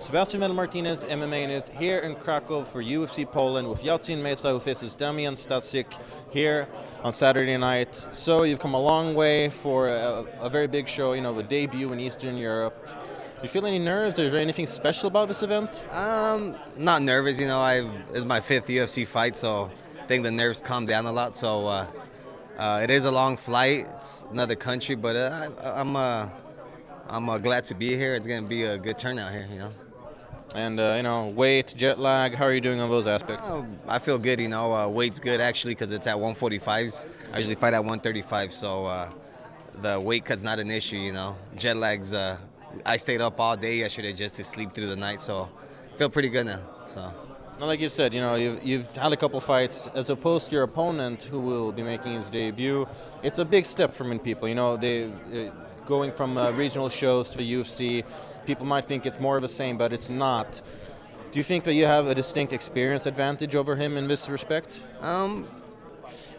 Sebastian Martinez, MMAnytt, here in Krakow for UFC Poland with Yaotzin Meza, who faces Damian here on Saturday night. So you've come a long way for a very big show, a debut in Eastern Europe. Do you feel any nerves? Is there anything special about this event? Not nervous. It's my 5th UFC fight, so I think the nerves calm down a lot. So it is a long flight. It's another country, but I'm glad to be here. It's gonna be a good turnout here. And weight, jet lag. How are you doing on those aspects? I feel good. Weight's good actually because it's at 145s. I usually fight at 135, so the weight cut's not an issue. Jet lag's. I stayed up all day yesterday just to sleep through the night, so I feel pretty good now. So. Now, like you said, you've had a couple fights as opposed to your opponent who will be making his debut. It's a big step for many people. Going from regional shows to the UFC, people might think it's more of the same, but it's not. Do you think that you have a distinct experience advantage over him in this respect?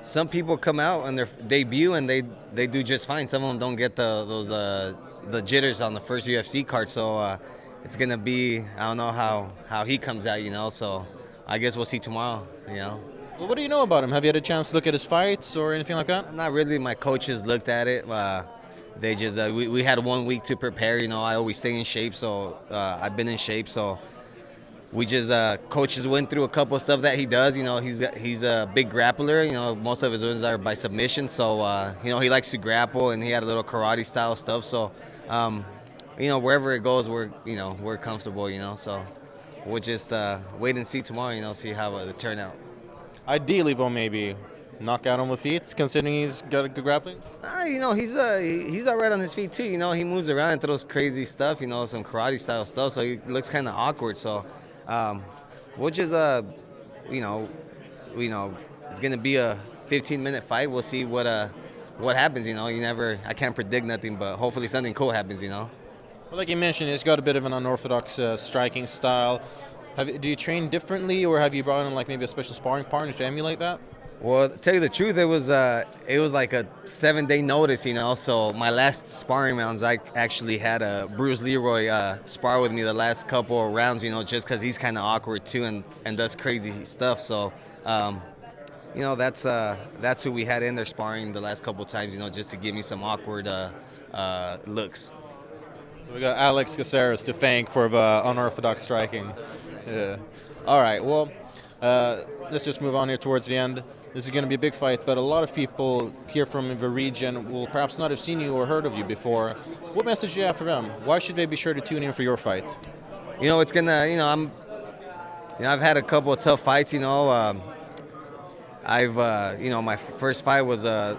Some people come out on their debut and they do just fine. Some of them don't get the jitters on the first UFC card, so it's gonna be, I don't know how he comes out, so I guess we'll see tomorrow, Well, what do you know about him? Have you had a chance to look at his fights or anything like that? Not really. My coaches looked at it. They just we had 1 week to prepare. I always stay in shape, so I've been in shape. So we just coaches went through a couple of stuff that he does. He's a big grappler. Most of his wins are by submission. So he likes to grapple, and he had a little karate style stuff. So wherever it goes, we're comfortable. So we'll just wait and see tomorrow. See how it turn out. Ideally, though, maybe knock out on the feet, considering he's got a good grappling? He's all right on his feet too. He moves around and throws crazy stuff. Some karate style stuff. So he looks kind of awkward. So we'll just it's gonna be a 15-minute fight. We'll see what happens. I can't predict nothing, but hopefully something cool happens. Well, like you mentioned, he's got a bit of an unorthodox striking style. Do you train differently, or have you brought in maybe a special sparring partner to emulate that? Well, to tell you the truth, it was like a 7-day notice, So my last sparring rounds, I actually had Bruce Leroy spar with me the last couple of rounds, just because he's kind of awkward too and does crazy stuff. So, that's who we had in there sparring the last couple of times, just to give me some awkward looks. So we got Alex Caceres to thank for the unorthodox striking. Yeah. All right. Well, let's just move on here towards the end. This is going to be a big fight, but a lot of people here from the region will perhaps not have seen you or heard of you before. What message do you have for them? Why should they be sure to tune in for your fight? It's gonna. I've had a couple of tough fights. I've my first fight was a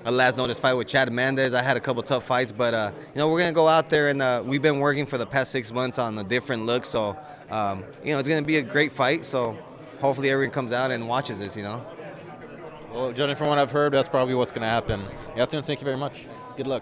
last notice fight with Chad Mendez. I had a couple tough fights, but we're gonna go out there and we've been working for the past 6 months on a different look. So it's gonna be a great fight. So hopefully everyone comes out and watches this. Well, judging from what I've heard, that's probably what's gonna happen. Yaotzin, thank you very much. Good luck.